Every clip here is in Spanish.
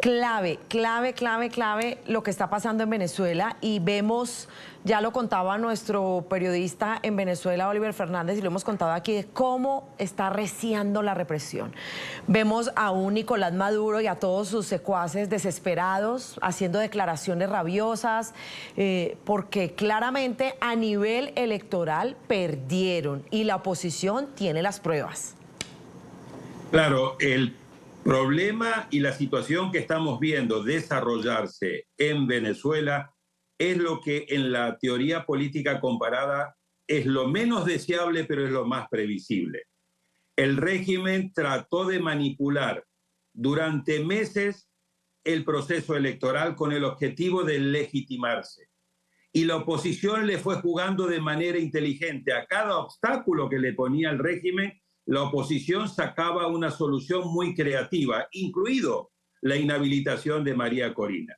Clave lo que está pasando en Venezuela y vemos, ya lo contaba nuestro periodista en Venezuela, Oliver Fernández, y lo hemos contado aquí, de cómo está arreciando la represión. Vemos a un Nicolás Maduro y a todos sus secuaces desesperados, haciendo declaraciones rabiosas, porque claramente a nivel electoral perdieron y la oposición tiene las pruebas. Claro, el problema y la situación que estamos viendo desarrollarse en Venezuela es lo que en la teoría política comparada es lo menos deseable, pero es lo más previsible. El régimen trató de manipular durante meses el proceso electoral con el objetivo de legitimarse. Y la oposición le fue jugando de manera inteligente. A cada obstáculo que le ponía el régimen, la oposición sacaba una solución muy creativa, incluido la inhabilitación de María Corina.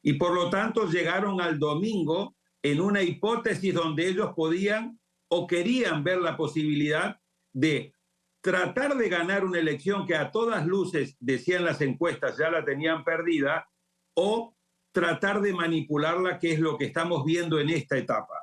Y por lo tanto llegaron al domingo en una hipótesis donde ellos podían o querían ver la posibilidad de tratar de ganar una elección que a todas luces, decían las encuestas, ya la tenían perdida, o tratar de manipularla, que es lo que estamos viendo en esta etapa.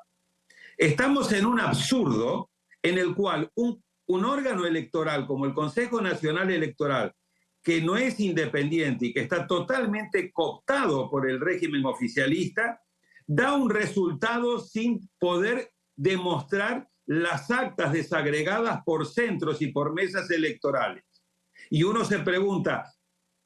Estamos en un absurdo en el cual un órgano electoral como el Consejo Nacional Electoral, que no es independiente y que está totalmente cooptado por el régimen oficialista, da un resultado sin poder demostrar las actas desagregadas por centros y por mesas electorales. Y uno se pregunta,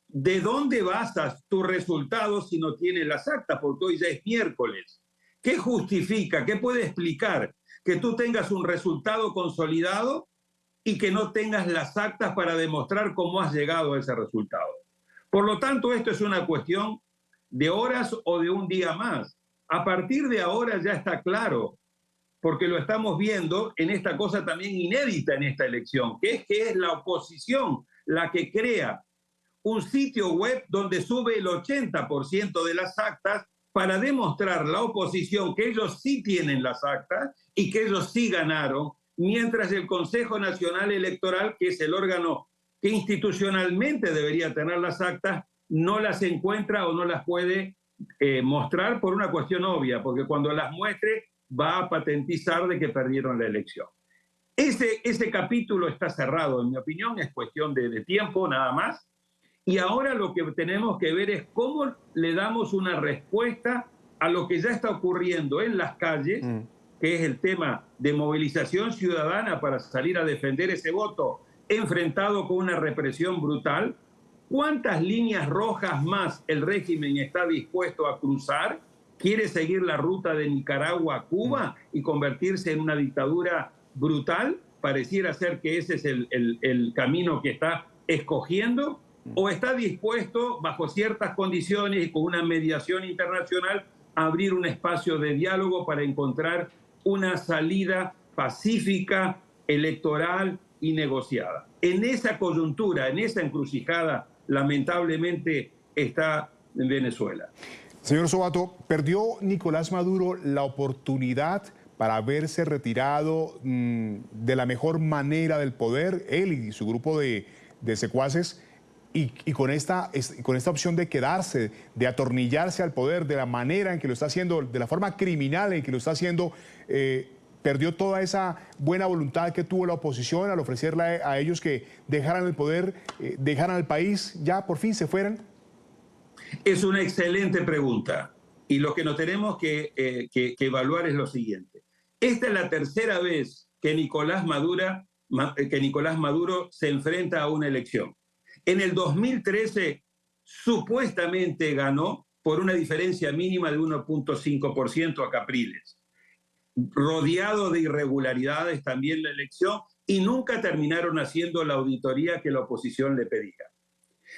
¿de dónde basas tu resultado si no tienes las actas? Porque hoy ya es miércoles. ¿Qué justifica, qué puede explicar que tú tengas un resultado consolidado y que no tengas las actas para demostrar cómo has llegado a ese resultado? Por lo tanto, esto es una cuestión de horas o de un día más. A partir de ahora ya está claro, porque lo estamos viendo en esta cosa también inédita en esta elección, que es la oposición la que crea un sitio web donde sube el 80% de las actas para demostrar la oposición que ellos sí tienen las actas y que ellos sí ganaron, mientras el Consejo Nacional Electoral, que es el órgano que institucionalmente debería tener las actas, no las encuentra o no las puede mostrar por una cuestión obvia, porque cuando las muestre va a patentizar de que perdieron la elección. Ese capítulo está cerrado, en mi opinión, es cuestión de tiempo nada más. Y ahora lo que tenemos que ver es cómo le damos una respuesta a lo que ya está ocurriendo en las calles, que es el tema de movilización ciudadana para salir a defender ese voto enfrentado con una represión brutal. ¿Cuántas líneas rojas más el régimen está dispuesto a cruzar? ¿Quiere seguir la ruta de Nicaragua a Cuba y convertirse en una dictadura brutal? Pareciera ser que ese es el camino que está escogiendo. ¿O está dispuesto, bajo ciertas condiciones y con una mediación internacional, a abrir un espacio de diálogo para encontrar una salida pacífica, electoral y negociada? En esa coyuntura, en esa encrucijada, lamentablemente está en Venezuela. Señor Sobato, ¿perdió Nicolás Maduro la oportunidad para haberse retirado de la mejor manera del poder, él y su grupo de secuaces, y con esta opción de quedarse, de atornillarse al poder de la manera en que lo está haciendo, de la forma criminal en que lo está haciendo, perdió toda esa buena voluntad que tuvo la oposición al ofrecerle a ellos que dejaran el poder, dejaran el país, ya por fin se fueran? Es una excelente pregunta. Y lo que nos tenemos que evaluar es lo siguiente. Esta es la tercera vez que Nicolás Maduro se enfrenta a una elección. En el 2013 supuestamente ganó por una diferencia mínima de 1.5% a Capriles. Rodeado de irregularidades también la elección, y nunca terminaron haciendo la auditoría que la oposición le pedía.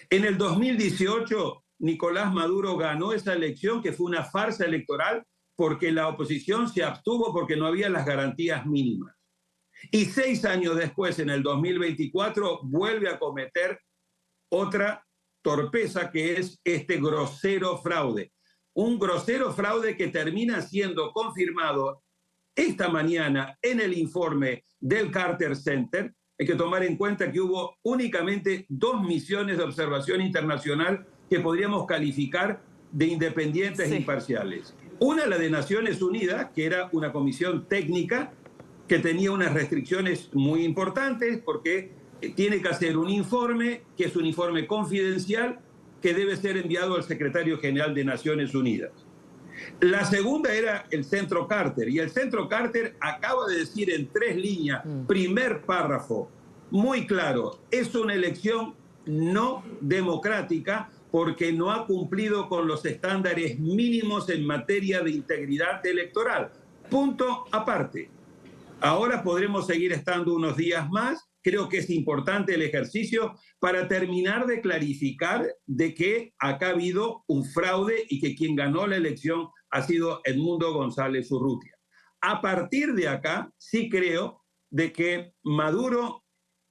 En el 2018, Nicolás Maduro ganó esa elección, que fue una farsa electoral, porque la oposición se abstuvo porque no había las garantías mínimas. Y 6 años después, en el 2024, vuelve a cometer otra torpeza, que es este grosero fraude. Un grosero fraude que termina siendo confirmado esta mañana en el informe del Carter Center. Hay que tomar en cuenta que hubo únicamente 2 misiones de observación internacional que podríamos calificar de independientes e imparciales. Una, la de Naciones Unidas, que era una comisión técnica que tenía unas restricciones muy importantes porque tiene que hacer un informe, que es un informe confidencial, que debe ser enviado al secretario general de Naciones Unidas. La segunda era el Centro Carter, y el Centro Carter acaba de decir en 3 líneas, primer párrafo, muy claro, es una elección no democrática porque no ha cumplido con los estándares mínimos en materia de integridad electoral. Punto aparte. Ahora podremos seguir estando unos días más. Creo que es importante el ejercicio para terminar de clarificar de que acá ha habido un fraude y que quien ganó la elección ha sido Edmundo González Urrutia. A partir de acá, sí creo de que Maduro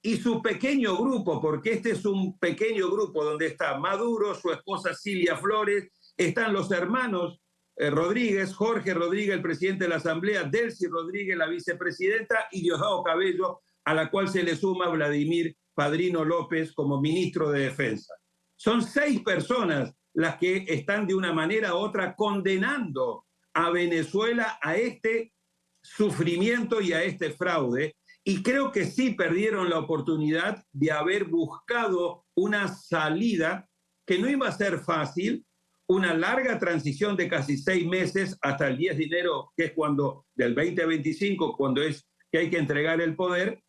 y su pequeño grupo, porque este es un pequeño grupo donde está Maduro, su esposa Cilia Flores, están los hermanos Rodríguez, Jorge Rodríguez, el presidente de la Asamblea, Delcy Rodríguez, la vicepresidenta, y Diosdado Cabello, a la cual se le suma Vladimir Padrino López como ministro de Defensa. Son 6 personas las que están de una manera u otra condenando a Venezuela a este sufrimiento y a este fraude, y creo que sí perdieron la oportunidad de haber buscado una salida que no iba a ser fácil, una larga transición de casi 6 meses hasta el 10 de enero, que es cuando, del 2025, cuando es que hay que entregar el poder,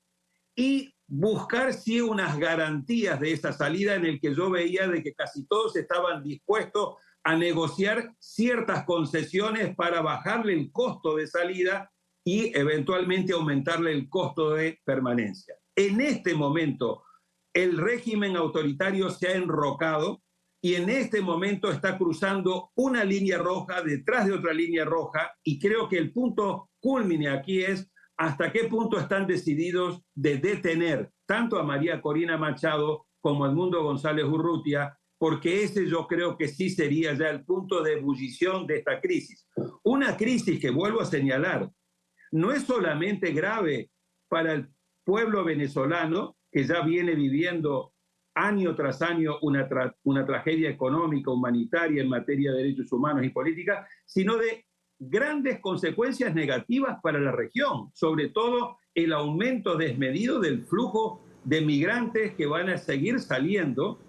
y buscar sí unas garantías de esa salida en el que yo veía de que casi todos estaban dispuestos a negociar ciertas concesiones para bajarle el costo de salida y eventualmente aumentarle el costo de permanencia. En este momento, el régimen autoritario se ha enrocado y en este momento está cruzando una línea roja detrás de otra línea roja, y creo que el punto cúlmine aquí es hasta qué punto están decididos de detener tanto a María Corina Machado como a Edmundo González Urrutia, porque ese yo creo que sí sería ya el punto de ebullición de esta crisis. Una crisis que, vuelvo a señalar, no es solamente grave para el pueblo venezolano, que ya viene viviendo año tras año una tragedia económica, humanitaria en materia de derechos humanos y política, sino de grandes consecuencias negativas para la región, sobre todo el aumento desmedido del flujo de migrantes que van a seguir saliendo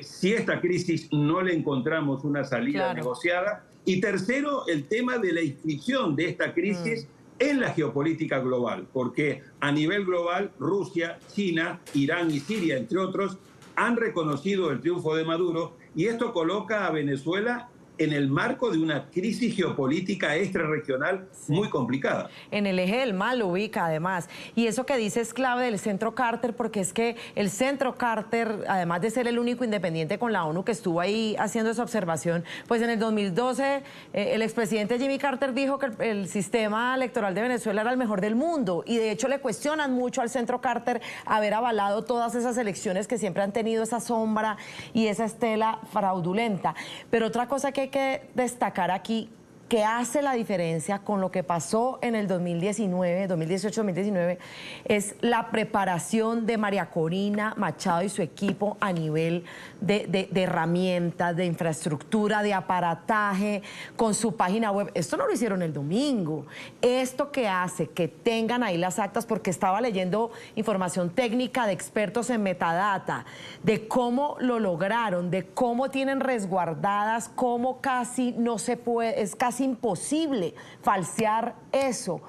si esta crisis no le encontramos una salida negociada. Y tercero, el tema de la inscripción de esta crisis en la geopolítica global, porque a nivel global Rusia, China, Irán y Siria, entre otros, han reconocido el triunfo de Maduro, y esto coloca a Venezuela en el marco de una crisis geopolítica extrarregional muy complicada. En el eje del mal lo ubica, además. Y eso que dice es clave del Centro Carter, porque es que el Centro Carter, además de ser el único independiente con la ONU que estuvo ahí haciendo esa observación, pues en el 2012 el expresidente Jimmy Carter dijo que el sistema electoral de Venezuela era el mejor del mundo, y de hecho le cuestionan mucho al Centro Carter haber avalado todas esas elecciones que siempre han tenido esa sombra y esa estela fraudulenta. Pero otra cosa que hay que destacar aquí, que hace la diferencia con lo que pasó en el 2019, 2018-2019, es la preparación de María Corina Machado y su equipo a nivel de herramientas, de infraestructura, de aparataje, con su página web. Esto no lo hicieron el domingo. Esto que hace que tengan ahí las actas, porque estaba leyendo información técnica de expertos en metadata, de cómo lo lograron, de cómo tienen resguardadas, cómo casi no se puede, es casi imposible falsear eso.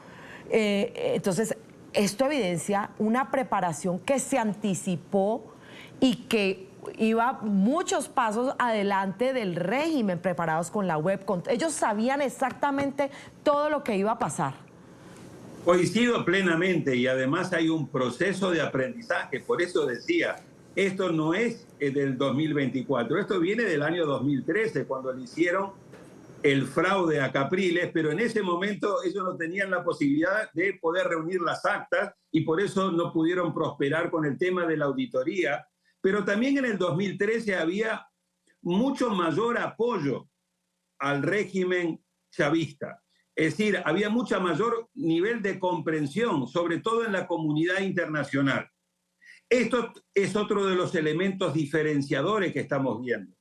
Entonces, esto evidencia una preparación que se anticipó y que iba muchos pasos adelante del régimen, preparados con la web. Ellos sabían exactamente todo lo que iba a pasar. Coincido plenamente, y además hay un proceso de aprendizaje. Por eso decía, esto no es del 2024, esto viene del año 2013, cuando le hicieron el fraude a Capriles, pero en ese momento ellos no tenían la posibilidad de poder reunir las actas y por eso no pudieron prosperar con el tema de la auditoría. Pero también en el 2013 había mucho mayor apoyo al régimen chavista. Es decir, había mucho mayor nivel de comprensión, sobre todo en la comunidad internacional. Esto es otro de los elementos diferenciadores que estamos viendo.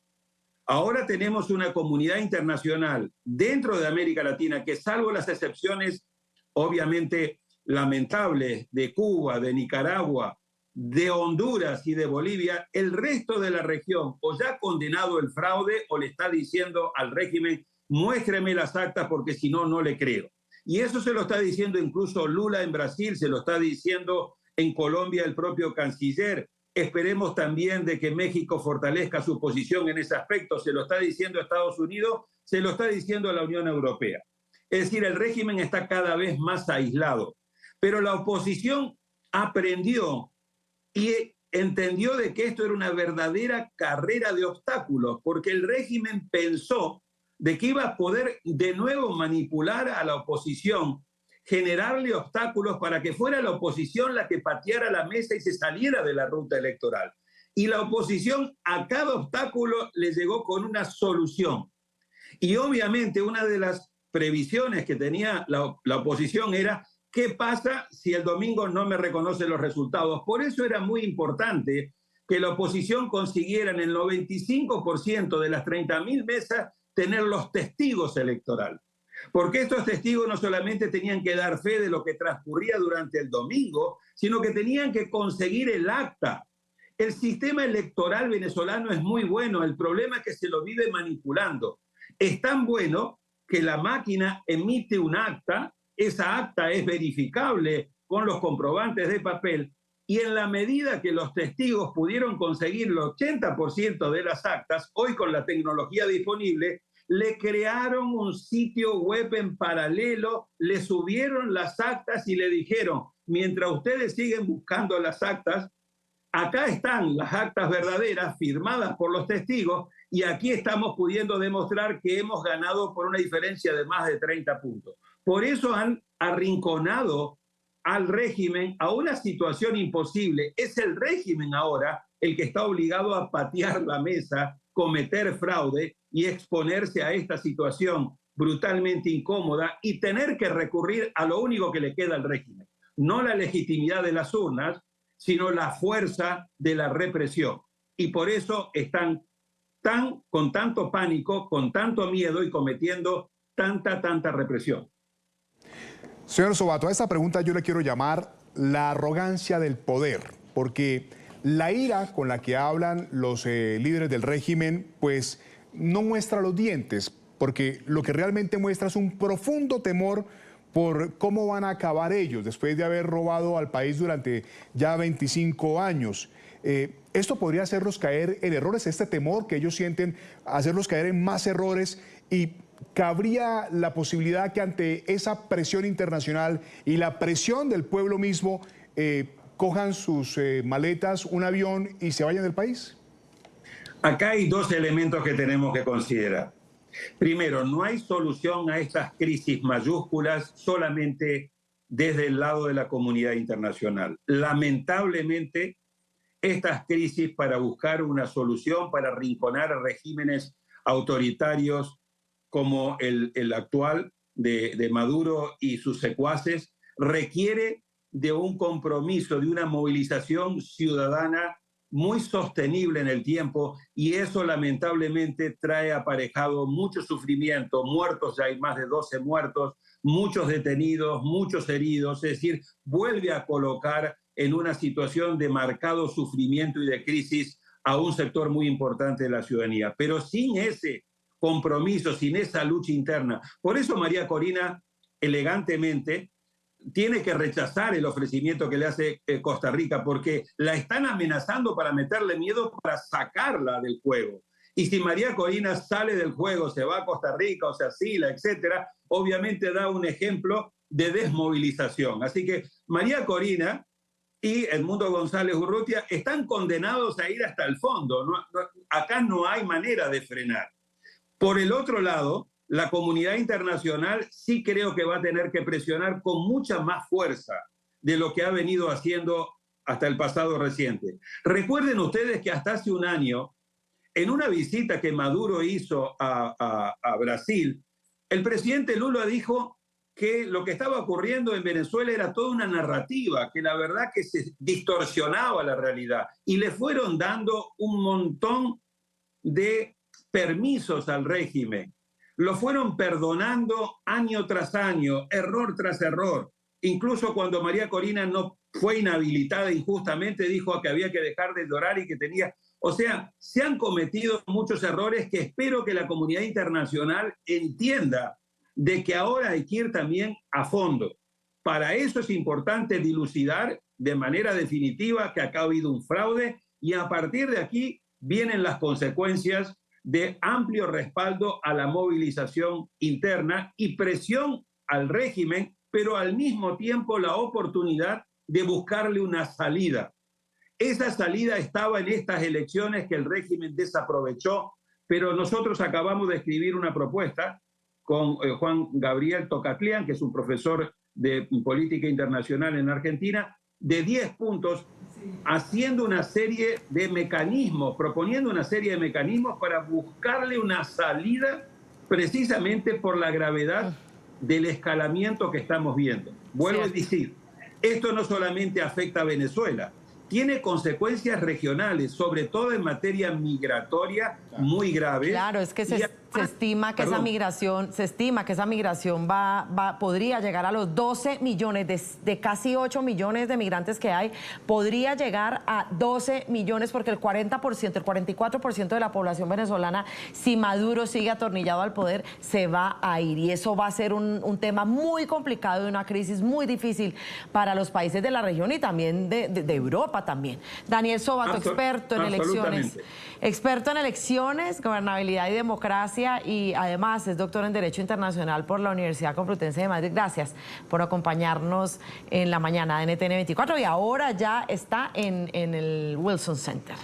Ahora tenemos una comunidad internacional dentro de América Latina que, salvo las excepciones obviamente lamentables de Cuba, de Nicaragua, de Honduras y de Bolivia, el resto de la región o ya ha condenado el fraude o le está diciendo al régimen: muéstreme las actas porque si no, no le creo. Y eso se lo está diciendo incluso Lula en Brasil, se lo está diciendo en Colombia el propio canciller. Esperemos también de que México fortalezca su posición en ese aspecto. Se lo está diciendo a Estados Unidos, se lo está diciendo a la Unión Europea. Es decir, el régimen está cada vez más aislado. Pero la oposición aprendió y entendió de que esto era una verdadera carrera de obstáculos, porque el régimen pensó de que iba a poder de nuevo manipular a la oposición, generarle obstáculos para que fuera la oposición la que pateara la mesa y se saliera de la ruta electoral. Y la oposición a cada obstáculo le llegó con una solución. Y obviamente una de las previsiones que tenía la oposición era: ¿qué pasa si el domingo no me reconoce los resultados? Por eso era muy importante que la oposición consiguiera en el 95% de las 30.000 mesas tener los testigos electorales. Porque estos testigos no solamente tenían que dar fe de lo que transcurría durante el domingo, sino que tenían que conseguir el acta. El sistema electoral venezolano es muy bueno, el problema es que se lo vive manipulando. Es tan bueno que la máquina emite un acta, esa acta es verificable con los comprobantes de papel, y en la medida que los testigos pudieron conseguir el 80% de las actas, hoy con la tecnología disponible, le crearon un sitio web en paralelo, le subieron las actas y le dijeron: mientras ustedes siguen buscando las actas, acá están las actas verdaderas firmadas por los testigos y aquí estamos pudiendo demostrar que hemos ganado por una diferencia de más de 30 puntos. Por eso han arrinconado al régimen a una situación imposible. Es el régimen ahora el que está obligado a patear la mesa, cometer fraude y exponerse a esta situación brutalmente incómoda y tener que recurrir a lo único que le queda al régimen. No la legitimidad de las urnas, sino la fuerza de la represión. Y por eso están con tanto pánico, con tanto miedo y cometiendo tanta represión. Señor Sobato, a esta pregunta yo le quiero llamar la arrogancia del poder, porque la ira con la que hablan los líderes del régimen, pues no muestra los dientes, porque lo que realmente muestra es un profundo temor por cómo van a acabar ellos después de haber robado al país durante ya 25 años. Esto podría hacerlos caer en errores, este temor que ellos sienten, hacerlos caer en más errores, y cabría la posibilidad que ante esa presión internacional y la presión del pueblo mismo cojan sus maletas, un avión y se vayan del país. Acá hay dos elementos que tenemos que considerar. Primero, no hay solución a estas crisis mayúsculas solamente desde el lado de la comunidad internacional. Lamentablemente, estas crisis, para buscar una solución, para arrinconar a regímenes autoritarios como el actual de Maduro y sus secuaces, requiere de un compromiso, de una movilización ciudadana muy sostenible en el tiempo, y eso lamentablemente trae aparejado mucho sufrimiento, muertos, ya hay más de 12 muertos, muchos detenidos, muchos heridos, es decir, vuelve a colocar en una situación de marcado sufrimiento y de crisis a un sector muy importante de la ciudadanía. Pero sin ese compromiso, sin esa lucha interna, por eso María Corina elegantemente tiene que rechazar el ofrecimiento que le hace Costa Rica, porque la están amenazando para meterle miedo, para sacarla del juego. Y si María Corina sale del juego, se va a Costa Rica o se asila, etcétera, obviamente da un ejemplo de desmovilización. Así que María Corina y Edmundo González Urrutia están condenados a ir hasta el fondo. Acá no hay manera de frenar. Por el otro lado, la comunidad internacional sí creo que va a tener que presionar con mucha más fuerza de lo que ha venido haciendo hasta el pasado reciente. Recuerden ustedes que hasta hace un año, en una visita que Maduro hizo a Brasil, el presidente Lula dijo que lo que estaba ocurriendo en Venezuela era toda una narrativa, que la verdad que se distorsionaba la realidad, y le fueron dando un montón de permisos al régimen, lo fueron perdonando año tras año, error tras error. Incluso cuando María Corina no fue inhabilitada injustamente, dijo que había que dejar de llorar y que tenía... O sea, se han cometido muchos errores que espero que la comunidad internacional entienda de que ahora hay que ir también a fondo. Para eso es importante dilucidar de manera definitiva que acá ha habido un fraude y a partir de aquí vienen las consecuencias de amplio respaldo a la movilización interna y presión al régimen, pero al mismo tiempo la oportunidad de buscarle una salida. Esa salida estaba en estas elecciones que el régimen desaprovechó, pero nosotros acabamos de escribir una propuesta con Juan Gabriel Tocatlián, que es un profesor de política internacional en Argentina, de 10 puntos, haciendo una serie de mecanismos, proponiendo una serie de mecanismos para buscarle una salida precisamente por la gravedad del escalamiento que estamos viendo. Vuelvo a decir, esto no solamente afecta a Venezuela, tiene consecuencias regionales, sobre todo en materia migratoria muy graves. Claro, es que se estima que esa migración, podría llegar a los 12 millones, de casi 8 millones de migrantes que hay, podría llegar a 12 millones porque el 40%, el 44% de la población venezolana, si Maduro sigue atornillado al poder, se va a ir. Y eso va a ser un tema muy complicado y una crisis muy difícil para los países de la región y también de Europa también. Daniel Sobato, experto en elecciones, gobernabilidad y democracia, y además es doctor en Derecho Internacional por la Universidad Complutense de Madrid. Gracias por acompañarnos en la mañana de NTN 24 y ahora ya está en el Wilson Center.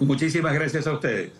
Muchísimas gracias a ustedes.